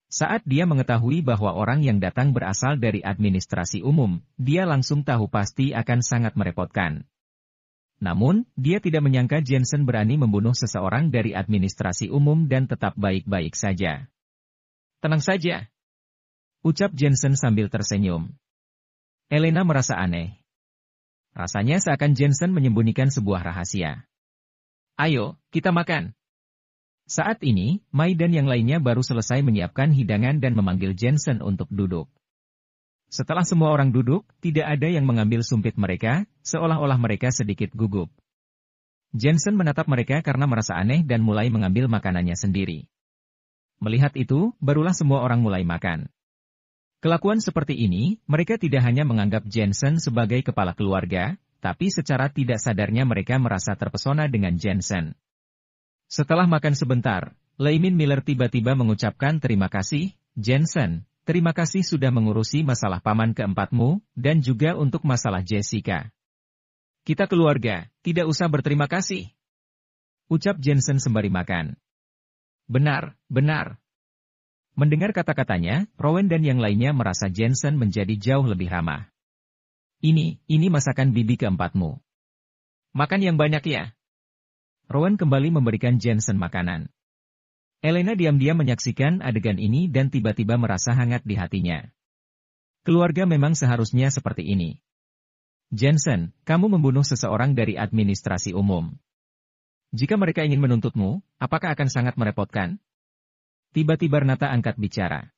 Saat dia mengetahui bahwa orang yang datang berasal dari administrasi umum, dia langsung tahu pasti akan sangat merepotkan. Namun, dia tidak menyangka Jensen berani membunuh seseorang dari administrasi umum dan tetap baik-baik saja. Tenang saja, ucap Jensen sambil tersenyum. Elena merasa aneh. Rasanya seakan Jensen menyembunyikan sebuah rahasia. Ayo, kita makan. Saat ini, Mai dan yang lainnya baru selesai menyiapkan hidangan dan memanggil Jensen untuk duduk. Setelah semua orang duduk, tidak ada yang mengambil sumpit mereka, seolah-olah mereka sedikit gugup. Jensen menatap mereka karena merasa aneh dan mulai mengambil makanannya sendiri. Melihat itu, barulah semua orang mulai makan. Kelakuan seperti ini, mereka tidak hanya menganggap Jensen sebagai kepala keluarga, tapi secara tidak sadarnya mereka merasa terpesona dengan Jensen. Setelah makan sebentar, Leimin Miller tiba-tiba mengucapkan terima kasih, Jensen, terima kasih sudah mengurusi masalah paman keempatmu, dan juga untuk masalah Jessica. Kita keluarga, tidak usah berterima kasih. Ucap Jensen sembari makan. Benar, benar. Mendengar kata-katanya, Rowan dan yang lainnya merasa Jensen menjadi jauh lebih ramah. Ini masakan bibi keempatmu. Makan yang banyak ya. Rowan kembali memberikan Jensen makanan. Elena diam-diam menyaksikan adegan ini dan tiba-tiba merasa hangat di hatinya. Keluarga memang seharusnya seperti ini. Jensen, kamu membunuh seseorang dari administrasi umum. Jika mereka ingin menuntutmu, apakah akan sangat merepotkan? Tiba-tiba Renata angkat bicara.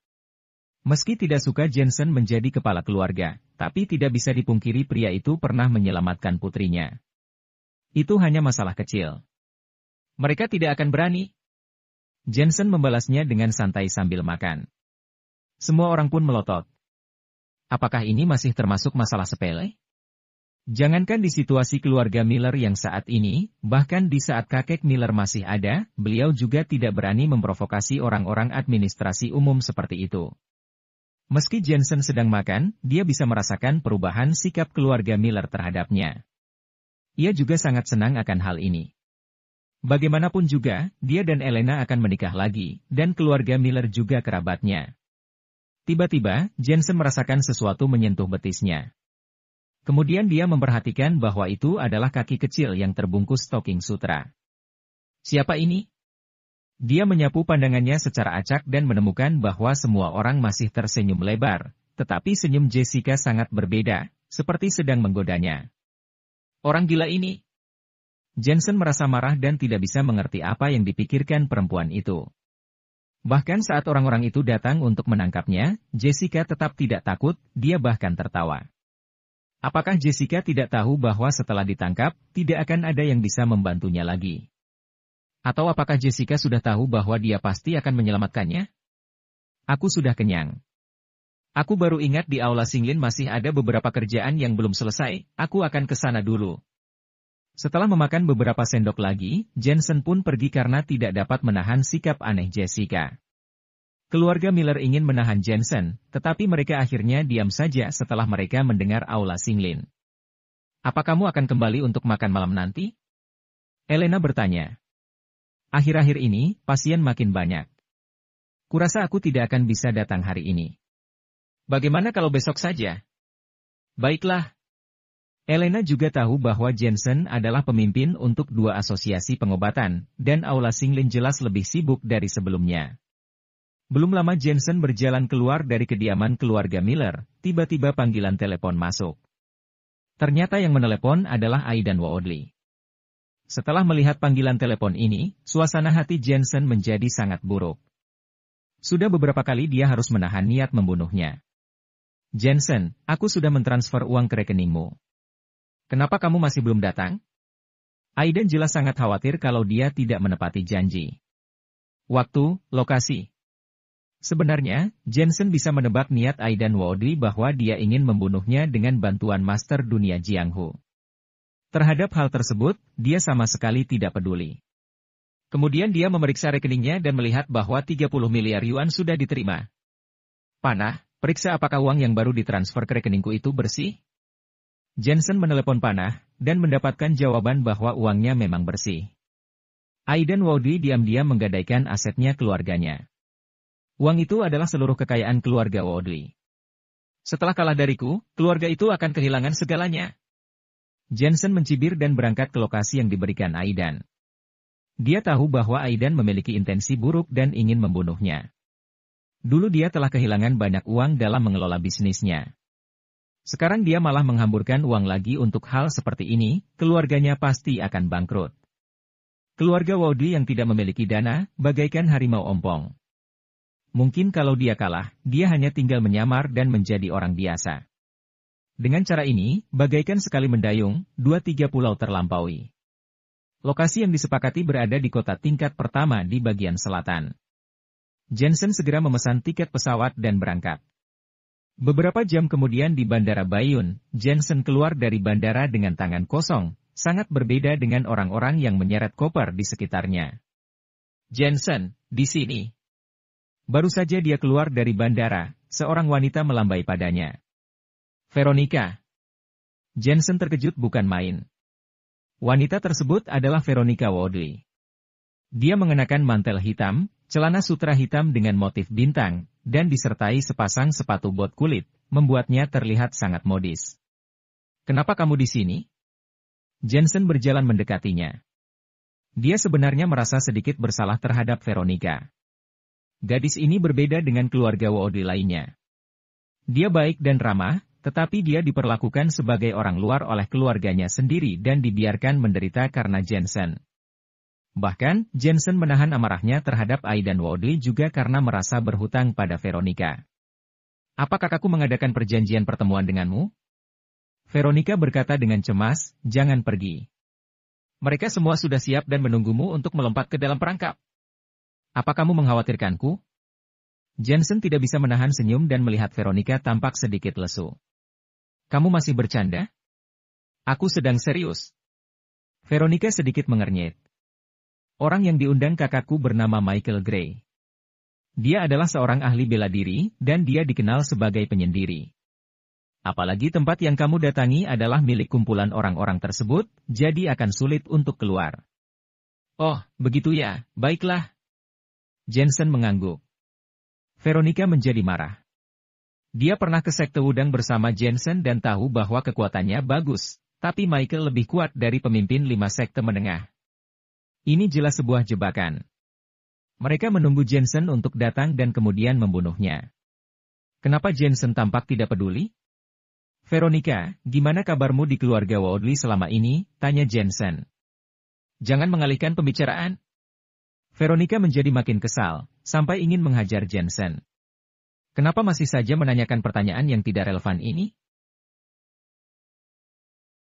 Meski tidak suka Jensen menjadi kepala keluarga, tapi tidak bisa dipungkiri pria itu pernah menyelamatkan putrinya. Itu hanya masalah kecil. Mereka tidak akan berani. Jensen membalasnya dengan santai sambil makan. Semua orang pun melotot. Apakah ini masih termasuk masalah sepele? Jangankan di situasi keluarga Miller yang saat ini, bahkan di saat kakek Miller masih ada, beliau juga tidak berani memprovokasi orang-orang administrasi umum seperti itu. Meski Jensen sedang makan, dia bisa merasakan perubahan sikap keluarga Miller terhadapnya. Ia juga sangat senang akan hal ini. Bagaimanapun juga, dia dan Elena akan menikah lagi, dan keluarga Miller juga kerabatnya. Tiba-tiba, Jensen merasakan sesuatu menyentuh betisnya. Kemudian dia memperhatikan bahwa itu adalah kaki kecil yang terbungkus stocking sutra. Siapa ini? Dia menyapu pandangannya secara acak dan menemukan bahwa semua orang masih tersenyum lebar, tetapi senyum Jessica sangat berbeda, seperti sedang menggodanya. Orang gila ini. Jensen merasa marah dan tidak bisa mengerti apa yang dipikirkan perempuan itu. Bahkan saat orang-orang itu datang untuk menangkapnya, Jessica tetap tidak takut, dia bahkan tertawa. Apakah Jessica tidak tahu bahwa setelah ditangkap, tidak akan ada yang bisa membantunya lagi? Atau apakah Jessica sudah tahu bahwa dia pasti akan menyelamatkannya? Aku sudah kenyang. Aku baru ingat di aula Singlin masih ada beberapa kerjaan yang belum selesai, aku akan ke sana dulu. Setelah memakan beberapa sendok lagi, Jensen pun pergi karena tidak dapat menahan sikap aneh Jessica. Keluarga Miller ingin menahan Jensen, tetapi mereka akhirnya diam saja setelah mereka mendengar aula Singlin. Apa kamu akan kembali untuk makan malam nanti? Elena bertanya. Akhir-akhir ini, pasien makin banyak. Kurasa aku tidak akan bisa datang hari ini. Bagaimana kalau besok saja? Baiklah. Elena juga tahu bahwa Jensen adalah pemimpin untuk 2 asosiasi pengobatan, dan aula Singlin jelas lebih sibuk dari sebelumnya. Belum lama Jensen berjalan keluar dari kediaman keluarga Miller, tiba-tiba panggilan telepon masuk. Ternyata yang menelepon adalah Aidan Woodley. Setelah melihat panggilan telepon ini, suasana hati Jensen menjadi sangat buruk. Sudah beberapa kali dia harus menahan niat membunuhnya. Jensen, aku sudah mentransfer uang ke rekeningmu. Kenapa kamu masih belum datang? Aidan jelas sangat khawatir kalau dia tidak menepati janji. Waktu, lokasi. Sebenarnya, Jensen bisa menebak niat Aidan Woodley bahwa dia ingin membunuhnya dengan bantuan Master Dunia Jianghu. Terhadap hal tersebut, dia sama sekali tidak peduli. Kemudian dia memeriksa rekeningnya dan melihat bahwa 30 miliar yuan sudah diterima. Panah, periksa apakah uang yang baru ditransfer ke rekeningku itu bersih? Jensen menelepon Panah, dan mendapatkan jawaban bahwa uangnya memang bersih. Aidan Woodley diam-diam menggadaikan asetnya keluarganya. Uang itu adalah seluruh kekayaan keluarga Woodley. Setelah kalah dariku, keluarga itu akan kehilangan segalanya. Jensen mencibir dan berangkat ke lokasi yang diberikan Aidan. Dia tahu bahwa Aidan memiliki intensi buruk dan ingin membunuhnya. Dulu dia telah kehilangan banyak uang dalam mengelola bisnisnya. Sekarang dia malah menghamburkan uang lagi untuk hal seperti ini, keluarganya pasti akan bangkrut. Keluarga Woodley yang tidak memiliki dana, bagaikan harimau ompong. Mungkin kalau dia kalah, dia hanya tinggal menyamar dan menjadi orang biasa. Dengan cara ini, bagaikan sekali mendayung, 2-3 pulau terlampaui. Lokasi yang disepakati berada di kota tingkat pertama di bagian selatan. Jensen segera memesan tiket pesawat dan berangkat. Beberapa jam kemudian di Bandara Baiyun, Jensen keluar dari bandara dengan tangan kosong, sangat berbeda dengan orang-orang yang menyeret koper di sekitarnya. Jensen, di sini. Baru saja dia keluar dari bandara, seorang wanita melambai padanya. Veronica. Jensen terkejut bukan main. Wanita tersebut adalah Veronica Woodley. Dia mengenakan mantel hitam, celana sutra hitam dengan motif bintang, dan disertai sepasang sepatu bot kulit, membuatnya terlihat sangat modis. Kenapa kamu di sini? Jensen berjalan mendekatinya. Dia sebenarnya merasa sedikit bersalah terhadap Veronica. Gadis ini berbeda dengan keluarga Woodley lainnya. Dia baik dan ramah, tetapi dia diperlakukan sebagai orang luar oleh keluarganya sendiri dan dibiarkan menderita karena Jensen. Bahkan, Jensen menahan amarahnya terhadap Aidan Woodley juga karena merasa berhutang pada Veronica. Apa kakakku mengadakan perjanjian pertemuan denganmu? Veronica berkata dengan cemas, jangan pergi. Mereka semua sudah siap dan menunggumu untuk melompat ke dalam perangkap. Apa kamu mengkhawatirkanku? Jensen tidak bisa menahan senyum dan melihat Veronica tampak sedikit lesu. Kamu masih bercanda? Aku sedang serius. Veronica sedikit mengernyit. Orang yang diundang kakakku bernama Michael Gray. Dia adalah seorang ahli bela diri, dan dia dikenal sebagai penyendiri. Apalagi tempat yang kamu datangi adalah milik kumpulan orang-orang tersebut, jadi akan sulit untuk keluar. Oh, begitu ya, baiklah. Jensen mengangguk. Veronica menjadi marah. Dia pernah ke sekte udang bersama Jensen dan tahu bahwa kekuatannya bagus, tapi Michael lebih kuat dari pemimpin 5 sekte menengah. Ini jelas sebuah jebakan. Mereka menunggu Jensen untuk datang dan kemudian membunuhnya. Kenapa Jensen tampak tidak peduli? Veronica, gimana kabarmu di keluarga Woodley selama ini? Tanya Jensen. Jangan mengalihkan pembicaraan. Veronica menjadi makin kesal, sampai ingin menghajar Jensen. Kenapa masih saja menanyakan pertanyaan yang tidak relevan ini?